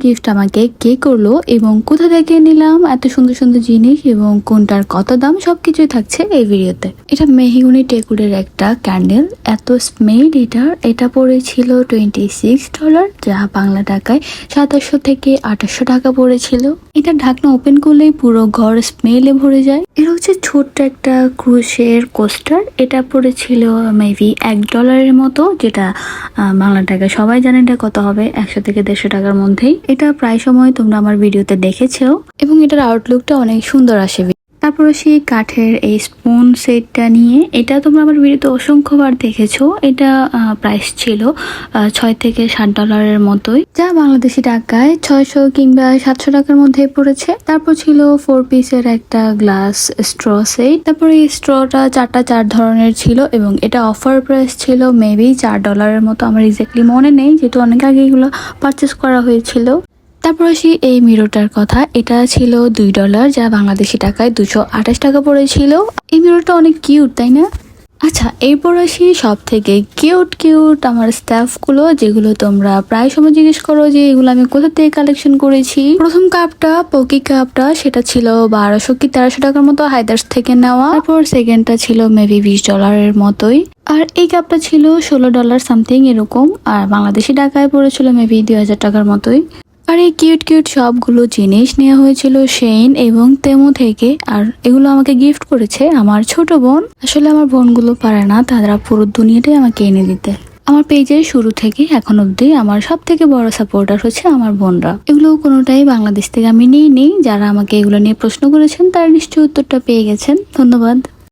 Gift আমাকে কে করলো এবং কোথা থেকে নিলাম এত সুন্দর সুন্দর জিনিস এবং কোনটার কত দাম সবকিছুই থাকছে এই ভিডিওতে। এটা মেহগনি টেকুরের একটা ক্যান্ডেল, এত স্মেল এটার। এটা পড়েছিল $26, যা বাংলা টাকায় 2700 থেকে 2800 টাকা পড়েছিল। এটা ঢাকনা ওপেন করলেই পুরো ঘর স্মেলে ভরে যায়। এটা হচ্ছে ছোট্ট একটা ক্রুশের কোস্টার। এটা পড়েছিল মেবি $1 মতো, যেটা বাংলা টাকায় সবাই জানেন এটা কত হবে, 100 থেকে 150 টাকার মধ্যেই। এটা প্রায় সময় তোমরা আমার ভিডিওতে দেখেছো এবং এটার আউটলুকটা অনেক সুন্দর আসে। তারপরে সেই কাঠের এই স্পুন সেটটা নিয়ে, এটা তোমরা আমার ভিডিওতে অসংখ্যবার দেখেছো। এটা প্রাইস ছিল $6 থেকে $7 মতোই, যা বাংলাদেশি টাকায় 600 কিংবা 700 টাকার মধ্যে পড়েছে। তারপর ছিল 4 পিসের একটা গ্লাস স্ট্র সেট। তারপরে এই স্ট্রটা 4 ধরনের ছিল এবং এটা অফার প্রাইস ছিল মেবি $4 মতো। আমার এক্স্যাক্টলি মনে নেই, যেহেতু অনেক আগে এগুলো পারচেস করা হয়েছিল। তারপর আসি এই মিররটার কথা। এটা ছিল $2, যা বাংলাদেশি টাকায় 228 টাকা পড়েছিল। এই মিররটা অনেক কিউট, তাই না? আচ্ছা, এরপর আসি সব থেকে কিউট আমার স্টাফগুলো, যেগুলো তোমরা প্রায় সময় জিজ্ঞেস করো যে এগুলো আমি কোথা থেকে কালেকশন করেছি। প্রথম কাপটা, পকি কাপটা, সেটা ছিল 1200 কি 1300 টাকার মতো হায়দার্স থেকে নেওয়া। তারপর সেকেন্ডটা ছিল মেবি $20 মতোই। আর এই কাপটা ছিল $16 সামথিং এরকম, আর বাংলাদেশি টাকায় পড়েছিল মেবি 2000 টাকার মতোই। আর এই কিউট সবগুলো জিনিস নেওয়া হয়েছিল শেইন এবং তেমু থেকে। আর এগুলো আমাকে গিফট করেছে আমার ছোট বোন। আসলে আমার বোনগুলো পারে না, তারা পুরো দুনিয়াটাই আমাকে এনে দিতে। আমার পেজের শুরু থেকে এখন অব্দি আমার সব থেকে বড় সাপোর্টার হচ্ছে আমার বোনরা। এগুলো কোনোটাই বাংলাদেশ থেকে আমি নিইনি। যারা আমাকে এগুলো নিয়ে প্রশ্ন করেছেন তারা নিশ্চয়ই উত্তরটা পেয়ে গেছেন। ধন্যবাদ।